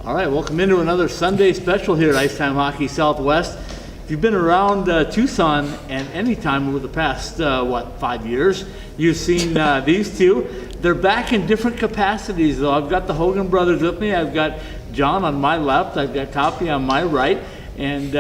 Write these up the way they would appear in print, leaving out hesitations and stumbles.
All right, welcome into another Sunday Special here at Icetime Hockey Southwest. If you've been around Tucson and any time over the past, 5 years, you've seen these two. They're back in different capacities, though. I've got the Hogan brothers with me. I've got John on my left. I've got Toppie on my right. And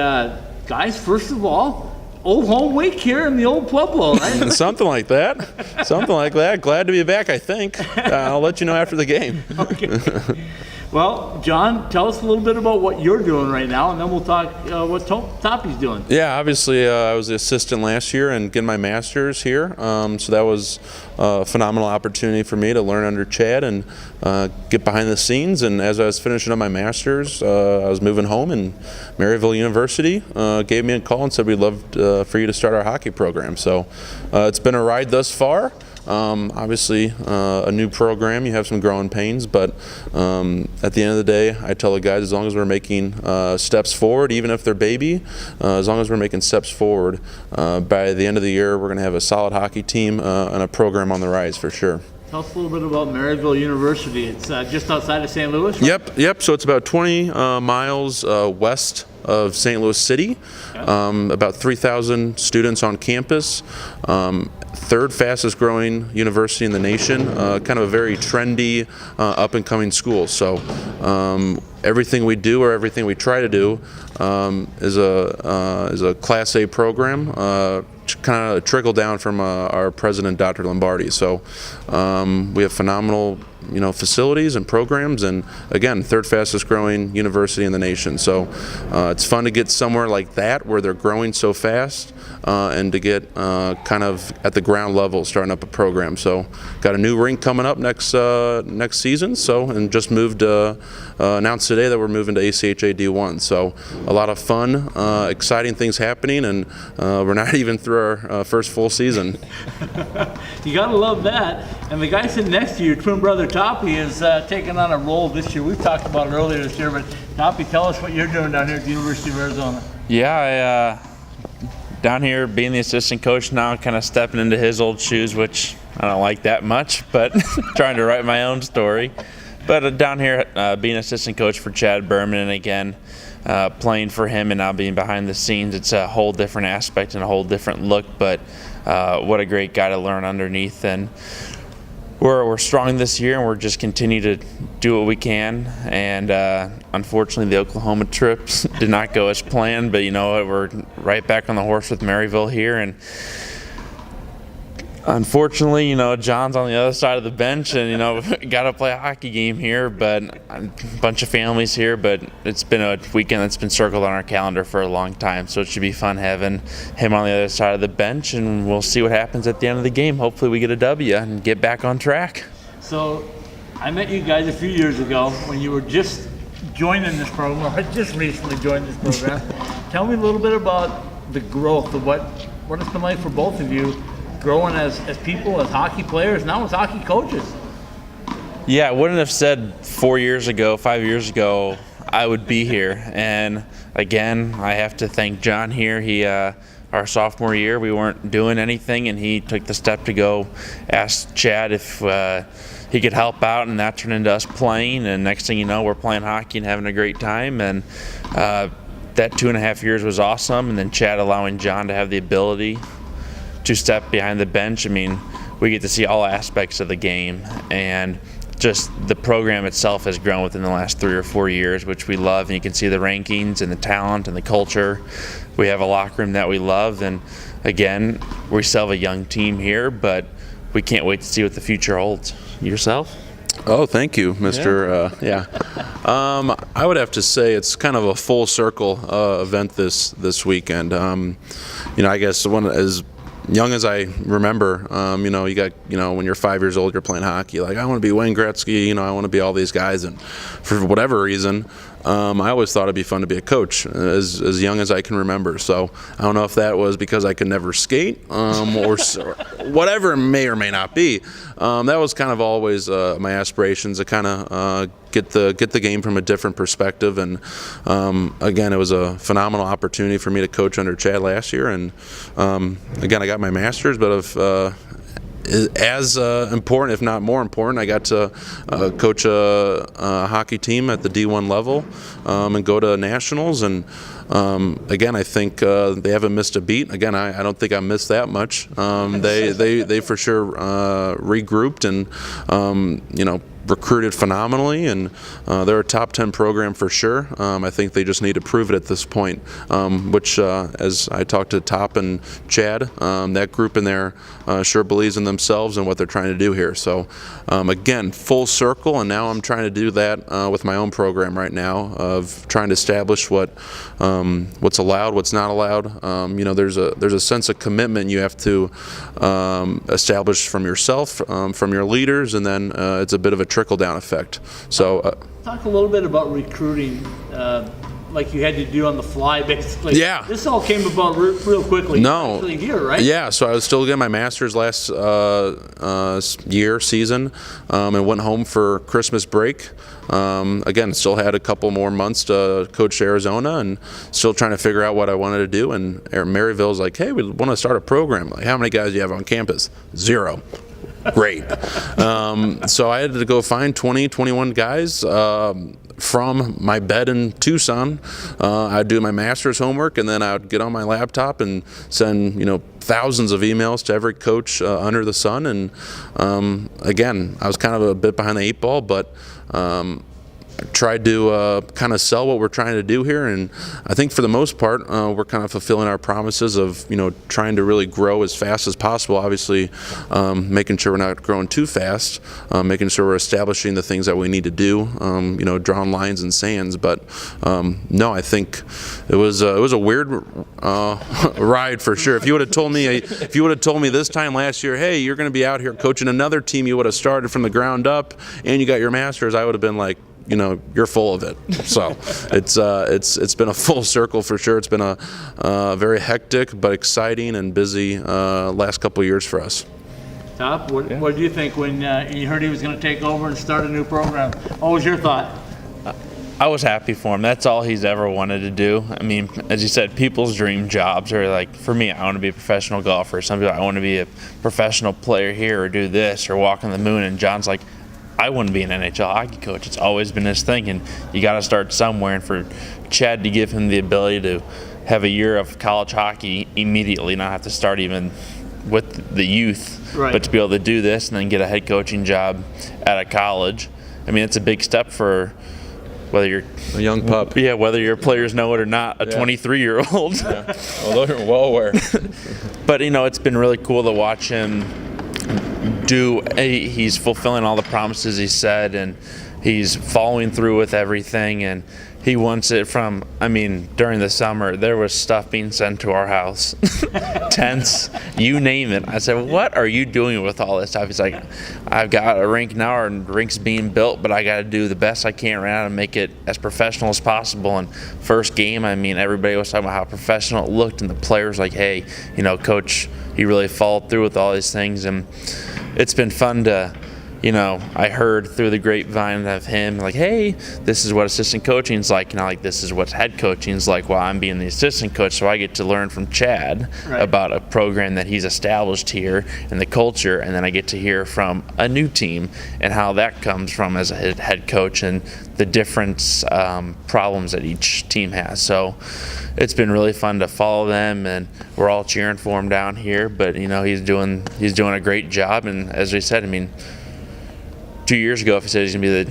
guys, first of all, old home week here in the old Pueblo, right? Something like that. Something like that. Glad to be back, I think. I'll let you know after the game. Okay. Well, John, tell us a little bit about what you're doing right now, and then we'll talk what Toppie's doing. Yeah, obviously I was the assistant last year and getting my master's here, so that was a phenomenal opportunity for me to learn under Chad and get behind the scenes. And as I was finishing up my master's, I was moving home, and Maryville University gave me a call and said we'd love for you to start our hockey program. So it's been a ride thus far. Obviously, a new program, you have some growing pains, but at the end of the day, I tell the guys, as long as we're making steps forward, even if they're baby, as long as we're making steps forward, by the end of the year, we're going to have a solid hockey team and a program on the rise for sure. Tell us a little bit about Maryville University. It's just outside of St. Louis, right? Yep. So it's about 20 miles west of St. Louis City. About 3,000 students on campus. Third fastest growing university in the nation. Kind of a very trendy, up and coming school. So everything we do, or everything we try to do, is a Class A program. Kind of trickle down from our president, Dr. Lombardi. So we have phenomenal, facilities and programs, and again, third fastest growing university in the nation. So it's fun to get somewhere like that where they're growing so fast, and to get kind of at the ground level starting up a program. So got a new rink coming up next season. So, and just moved announced today that we're moving to ACHA D1. So a lot of fun, exciting things happening, and we're not even through our first full season. You gotta love that. And the guy sitting next to you, your twin brother Toppie, is taking on a role this year. We've talked about it earlier this year, but Toppie, tell us what you're doing down here at the University of Arizona. Yeah, down here being the assistant coach now, kind of stepping into his old shoes, which I don't like that much, but trying to write my own story. But down here being assistant coach for Chad Berman, and again, playing for him and now being behind the scenes, it's a whole different aspect and a whole different look, but what a great guy to learn underneath. And we're strong this year, and we're just continue to do what we can. And unfortunately, the Oklahoma trips did not go as planned, but you know what, we're right back on the horse with Maryville here. And unfortunately, John's on the other side of the bench, and got to play a hockey game here, but a bunch of families here. But it's been a weekend that's been circled on our calendar for a long time, so it should be fun having him on the other side of the bench, and we'll see what happens at the end of the game. Hopefully we get a W and get back on track. So I met you guys a few years ago when you were just joining this program, or had just recently joined this program. Tell me a little bit about the growth of what it's been like for both of you, growing as people, as hockey players, now as hockey coaches. Yeah, I wouldn't have said 5 years ago, I would be here. And again, I have to thank John here. He, our sophomore year, we weren't doing anything, and he took the step to go ask Chad if he could help out, and that turned into us playing. And next thing you know, we're playing hockey and having a great time. And that 2.5 years was awesome. And then Chad allowing John to have the ability to step behind the bench. I mean, we get to see all aspects of the game, and just the program itself has grown within the last 3 or 4 years, which we love. And you can see the rankings and the talent and the culture. We have a locker room that we love, and again, we still have a young team here, but we can't wait to see what the future holds. Yourself? Oh, thank you, Mr. I would have to say it's kind of a full circle event this weekend. I guess as young as I remember, you got, when you're 5 years old, you're playing hockey. Like, I want to be Wayne Gretzky, I want to be all these guys. And for whatever reason, I always thought it'd be fun to be a coach as young as I can remember. So I don't know if that was because I could never skate or whatever it may or may not be. That was kind of always my aspirations to kind of get the game from a different perspective. And again, it was a phenomenal opportunity for me to coach under Chad last year. And again, I got my master's, but as important, if not more important. I got to coach a hockey team at the D1 level and go to nationals. And again, I think they haven't missed a beat. Again, I don't think I missed that much. They for sure regrouped and recruited phenomenally, and they're a top 10 program for sure. I think they just need to prove it at this point, which as I talked to Top and Chad, that group in there sure believes in themselves and what they're trying to do here. So again, full circle, and now I'm trying to do that with my own program right now of trying to establish what's allowed, what's not allowed. There's a sense of commitment you have to establish from yourself, from your leaders, and then it's a bit of a trickle-down effect. So talk a little bit about recruiting, like you had to do on the fly, basically. Yeah. This all came about real quickly. No. Actually here, right? Yeah, so I was still getting my master's last season, and went home for Christmas break. Again, still had a couple more months to coach Arizona and still trying to figure out what I wanted to do. And Maryville's like, hey, we want to start a program. Like, how many guys do you have on campus? 0. Great. So I had to go find 20, 21 guys from my bed in Tucson. I'd do my master's homework, and then I would get on my laptop and send, thousands of emails to every coach under the sun. And again, I was kind of a bit behind the 8 ball, but tried to kind of sell what we're trying to do here, and I think for the most part we're kind of fulfilling our promises of trying to really grow as fast as possible. Obviously, making sure we're not growing too fast, making sure we're establishing the things that we need to do, drawing lines and sands. But no, I think it was a weird ride for sure. If you would have told me this time last year, hey, you're going to be out here coaching another team you would have started from the ground up and you got your master's, I would have been like, you're full of it. So it's been a full circle for sure. It's been a very hectic but exciting and busy last couple of years for us. Top, what did you think when you heard he was going to take over and start a new program? What was your thought? I was happy for him. That's all he's ever wanted to do. I mean, as you said, people's dream jobs are like, for me, I want to be a professional golfer. Some people, I want to be a professional player here or do this or walk on the moon. And John's like, I want to be an NHL hockey coach. It's always been his thing, and you got to start somewhere. And for Chad to give him the ability to have a year of college hockey immediately, not have to start even with the youth, right, but to be able to do this and then get a head coaching job at a college. I mean, it's a big step for whether you're a young pup. Yeah, whether your players know it or not, a 23-year-old. Yeah. Well, they're well aware. But, it's been really cool to watch him he's fulfilling all the promises he said, and he's following through with everything, and he wants it from, during the summer, there was stuff being sent to our house. Tents, you name it. I said, what are you doing with all this stuff? He's like, I've got a rink now, or rink's being built, but I got to do the best I can right now to make it as professional as possible. And first game, everybody was talking about how professional it looked, and the players like, hey, coach, he really followed through with all these things. And it's been fun to, I heard through the grapevine of him, like, hey, this is what assistant coaching's like, this is what head coaching's like while I'm being the assistant coach, so I get to learn from Chad about a program that he's established here and the culture, and then I get to hear from a new team and how that comes from as a head coach and the different problems that each team has. So it's been really fun to follow them, and we're all cheering for him down here, but he's doing a great job. And as we said, 2 years ago, if he said he's going to be the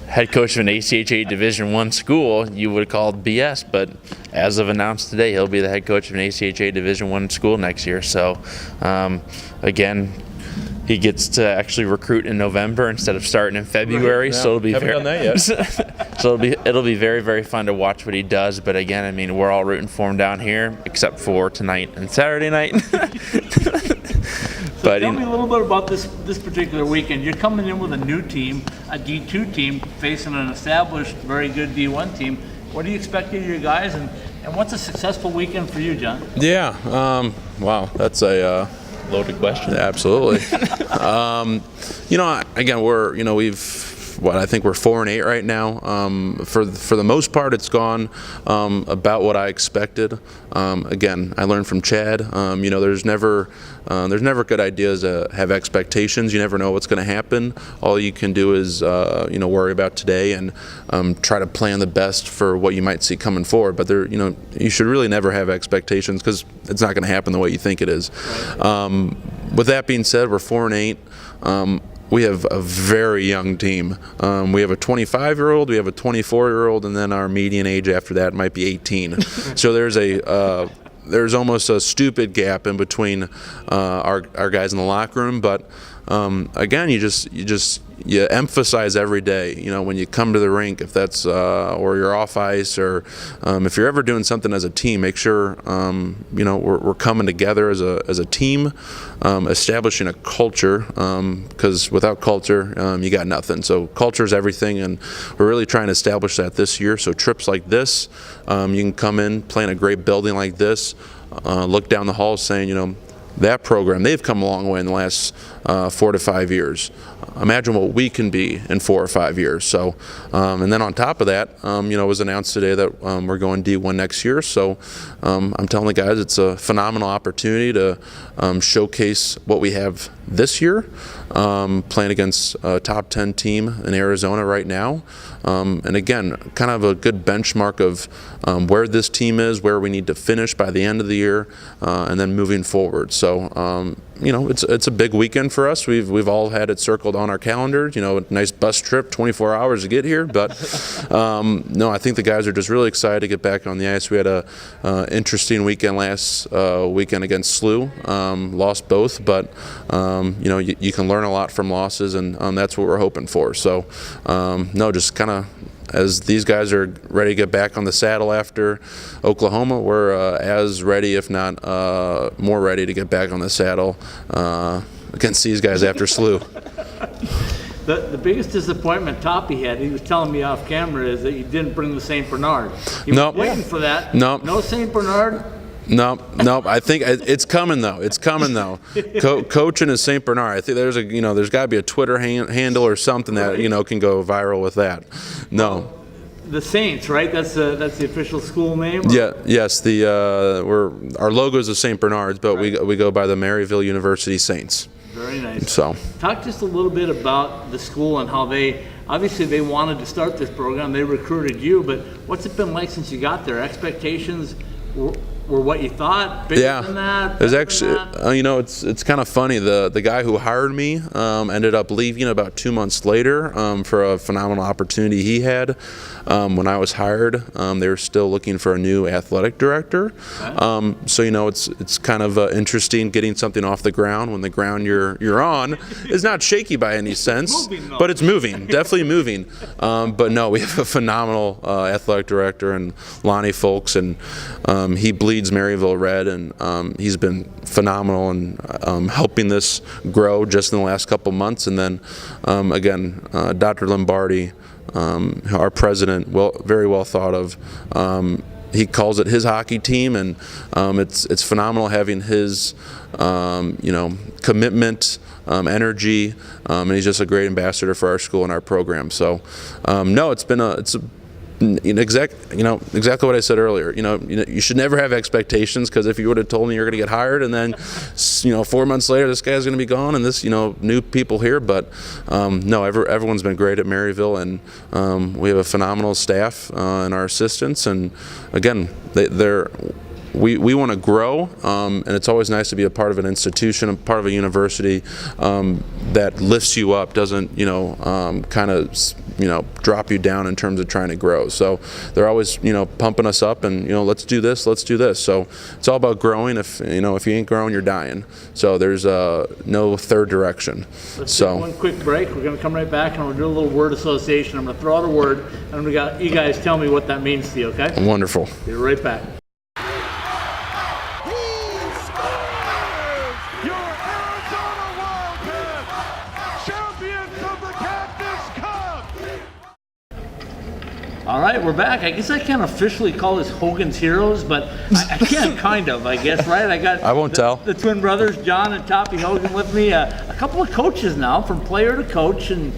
head coach of an ACHA Division I school, you would have called BS. But as of announced today, he'll be the head coach of an ACHA Division I school next year. So, again, he gets to actually recruit in November instead of starting in February. Right, yeah. So it'll be Haven't done that yet. So it'll be very, very fun to watch what he does. But again, we're all rooting for him down here, except for tonight and Saturday night. So tell me a little bit about this particular weekend. You're coming in with a new team, a D2 team, facing an established, very good D1 team. What do you expect of your guys, and what's a successful weekend for you, John? Yeah, wow, that's a loaded question. Absolutely. Again, we've what I think we're 4-8 right now. For the most part, it's gone about what I expected. Again, I learned from Chad. There's never good ideas to have expectations. You never know what's going to happen. All you can do is worry about today and try to plan the best for what you might see coming forward. But you should really never have expectations, because it's not going to happen the way you think it is. With that being said, we're 4-8. We have a very young team. We have a 25-year-old, we have a 24-year-old, and then our median age after that might be 18. So there's almost a stupid gap in between our guys in the locker room. But again, you emphasize every day, when you come to the rink, if that's or you're off ice, or if you're ever doing something as a team, make sure we're coming together as a team, establishing a culture, because without culture, you got nothing. So culture is everything, and we're really trying to establish that this year. So trips like this, you can come in, play in a great building like this, look down the hall saying, that program, they've come a long way in the last 4 to 5 years. Imagine what we can be in 4 or 5 years. So, and then on top of that, it was announced today that we're going D1 next year. So I'm telling the guys it's a phenomenal opportunity to showcase what we have this year, playing against a top 10 team in Arizona right now. And again, kind of a good benchmark of where this team is, where we need to finish by the end of the year, and then moving forward. So, it's a big weekend for us. We've all had it circled on our calendars. A nice bus trip, 24 hours to get here. But no, I think the guys are just really excited to get back on the ice. We had a interesting weekend last weekend against SLU. Lost both, but you can learn a lot from losses, and that's what we're hoping for. So no, just kind of, as these guys are ready to get back on the saddle after Oklahoma, we're as ready, if not more ready, to get back on the saddle against these guys after SLU. The biggest disappointment Toppie had, he was telling me off camera, is that you didn't bring the St. Bernard. He was waiting for that. No St. Bernard. No. I think it's coming though. Coach and his St. Bernard. I think there's got to be a Twitter handle or something that can go viral with that. No. The Saints, right? That's the official school name. Yeah. Yes. Our logo is the St. Bernard's, but right. we go by the Maryville University Saints. Very nice. So, talk just a little bit about the school and how they wanted to start this program. They recruited you, but what's it been like since you got there? Expectations were what you thought? Bigger than that? There's actually, it's kind of funny. The guy who hired me ended up leaving about 2 months later for a phenomenal opportunity he had. When I was hired, they were still looking for a new athletic director. Okay. So it's kind of interesting getting something off the ground when the ground you're on is not shaky by any sense, but it's moving, definitely moving. But no, we have a phenomenal athletic director and Lonnie Folks, and he bleeds Maryville red, and he's been phenomenal in helping this grow just in the last couple months. And then again, Dr. Lombardi, our president, very well thought of. He calls it his hockey team, and it's phenomenal having his commitment, energy, and he's just a great ambassador for our school and our program. So no, it's exactly what I said earlier. You should never have expectations, because if you would have told me you're going to get hired and then 4 months later this guy's going to be gone and this new people here, but no, everyone's been great at Maryville, and we have a phenomenal staff and our assistants, and again we want to grow, and it's always nice to be a part of an institution, a part of a university that lifts you up, doesn't kind of drop you down in terms of trying to grow. So they're always pumping us up, and let's do this. So it's all about growing. If if you ain't growing, you're dying. So there's no third direction. Let's take one quick break. We're going to come right back, and we'll do a little word association. I'm going to throw out a word, and you guys tell me what that means to you. Okay? Wonderful. Be right back. All right, we're back. I guess I can't officially call this Hogan's Heroes, but I can kind of, I guess, right? I won't tell. The twin brothers, John and Toppie Hogan, with me. A couple of coaches now, from player to coach, and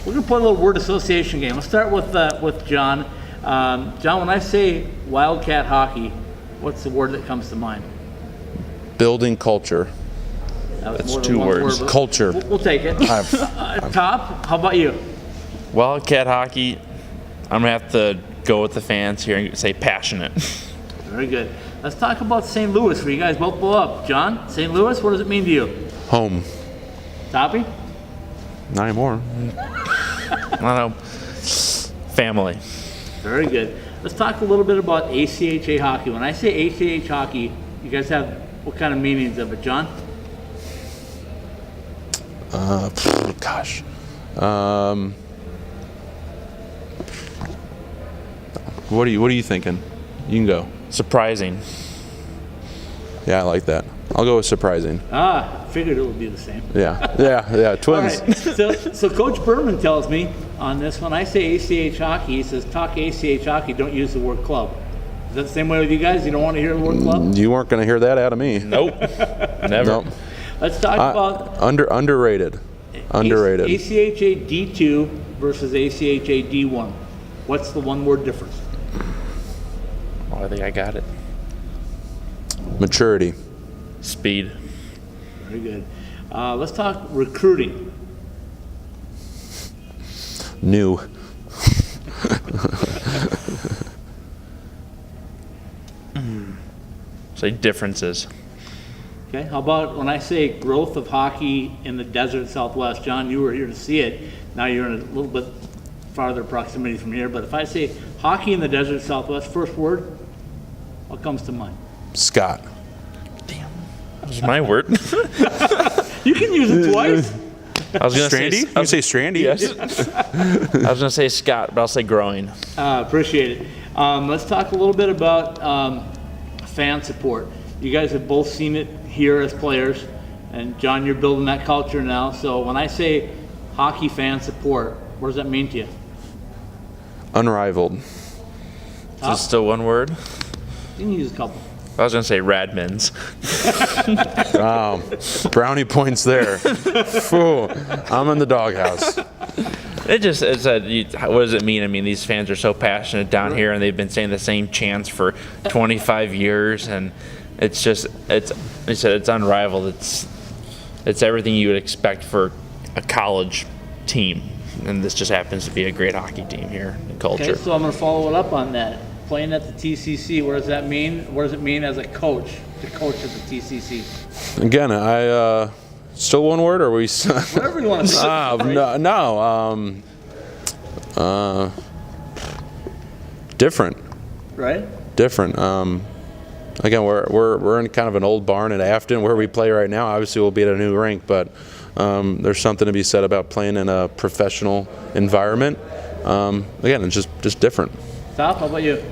We're going to play a little word association game. Let's start with John. John, when I say Wildcat Hockey, what's the word that comes to mind? Building culture. That's 2 words. Word, Culture. we'll take it. Top, how about you? Wildcat Hockey, I'm going to have to go with the fans here and say passionate. Very good. Let's talk about St. Louis, where you guys both blow up. John, St. Louis, what does it mean to you? Home. Toppie? Not anymore. I don't know. Family. Very good. Let's talk a little bit about ACHA hockey. When I say ACH hockey, you guys have what kind of meanings of it, John? Gosh. What are you thinking? You can go. Surprising. Yeah, I like that. I'll go with surprising. Figured it would be the same. Yeah. Twins. All right. So Coach Berman tells me on this, when I say ACH hockey, he says, talk ACH hockey, don't use the word club. Is that the same way with you guys? You don't want to hear the word club? You weren't going to hear that out of me. Nope. Never. Nope. Let's talk about Underrated. Underrated. ACHA D2 versus ACHA D1. What's the one word difference? Oh, I think I got it. Maturity. Speed. Very good. Let's talk recruiting. New. Say differences. Okay, how about when I say growth of hockey in the desert Southwest? John, you were here to see it. Now you're in a little bit farther proximity from here. But if I say hockey in the desert Southwest, first word, what comes to mind? Scott. Damn. That was my word. You can use it twice. I was going to Strandy? say... You can say Strandy? Yes. I was going to say Scott, but I'll say growing. Appreciate it. Let's talk a little bit about fan support. You guys have both seen it here as players, and John, you're building that culture now. So when I say hockey fan support, what does that mean to you? Unrivaled. Is this still one word? You can use a couple. I was going to say Radmans. Wow. Brownie points there. Phew. I'm in the doghouse. What does it mean? I mean, these fans are so passionate down here, and they've been saying the same chants for 25 years, and it's unrivaled. It's everything you would expect for a college team, and this just happens to be a great hockey team here in culture. Okay, so I'm going to follow it up on that. Playing at the TCC, what does that mean? What does it mean as a coach to coach at the TCC? Again, still one word, or are we? Whatever you want to say. Different. Right? Different. Again, we're in kind of an old barn at Afton where we play right now. Obviously, we'll be at a new rink, but there's something to be said about playing in a professional environment. Again, it's just different. Top, how about you?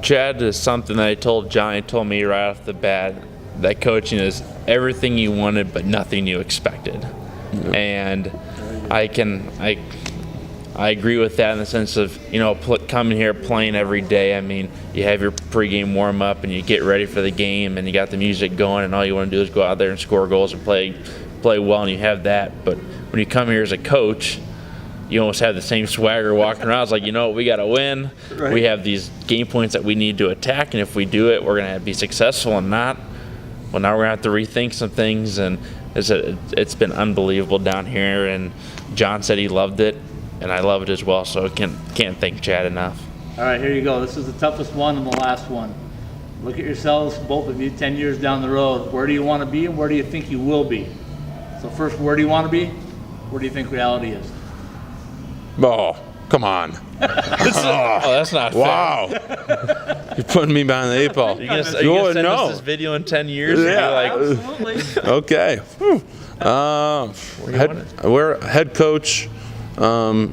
Chad, is something that I told Johnny, told me right off the bat, that coaching is everything you wanted but nothing you expected. Yeah. And I agree with that in the sense of, coming here, playing every day. I mean, you have your pregame warm-up and you get ready for the game and you got the music going and all you want to do is go out there and score goals and play well, and you have that. But when you come here as a coach, you almost have the same swagger walking around. It's like, we got to win. Right. We have these game points that we need to attack, and if we do it, we're going to be successful, and not. Well, now we're going to have to rethink some things, and it's been unbelievable down here, and John said he loved it, and I love it as well, so I can't thank Chad enough. All right, here you go. This is the toughest one and the last one. Look at yourselves, both of you, 10 years down the road. Where do you want to be, and where do you think you will be? So first, where do you want to be? Where do you think reality is? Oh, come on. That's not fair. Wow. You're putting me behind the 8 ball. You're going to send us this video in 10 years? Yeah. Absolutely. Okay. We're head coach, or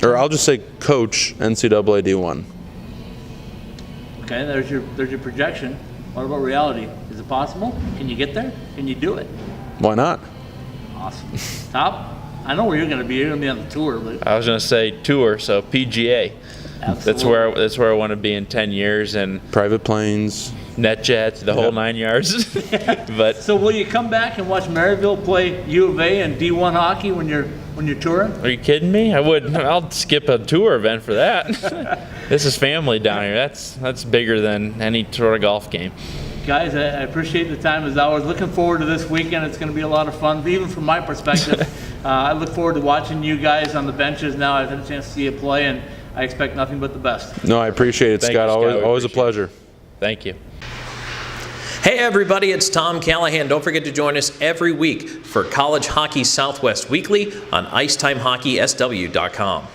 I'll just say coach, NCAA D1. Okay, there's your projection. What about reality? Is it possible? Can you get there? Can you do it? Why not? Awesome. Top? I know where you're going to be. You're going to be on the tour. But I was going to say tour, so PGA. That's where I want to be in 10 years, and Private planes. net jets, the whole 9 yards. But So will you come back and watch Maryville play U of A and D1 hockey when you're touring? are you kidding me? I'll skip a tour event for that. This is family down here. That's bigger than any sort of golf game. Guys, I appreciate the time as always. Looking forward to this weekend. It's going to be a lot of fun, even from my perspective. I look forward to watching you guys on the benches now. I've had a chance to see you play, and I expect nothing but the best. No, I appreciate it, Thank Scott. you, Scott. We Always a appreciate pleasure. Thank you. Hey everybody, it's Tom Callahan. Don't forget to join us every week for College Hockey Southwest Weekly on IceTimeHockeySW.com.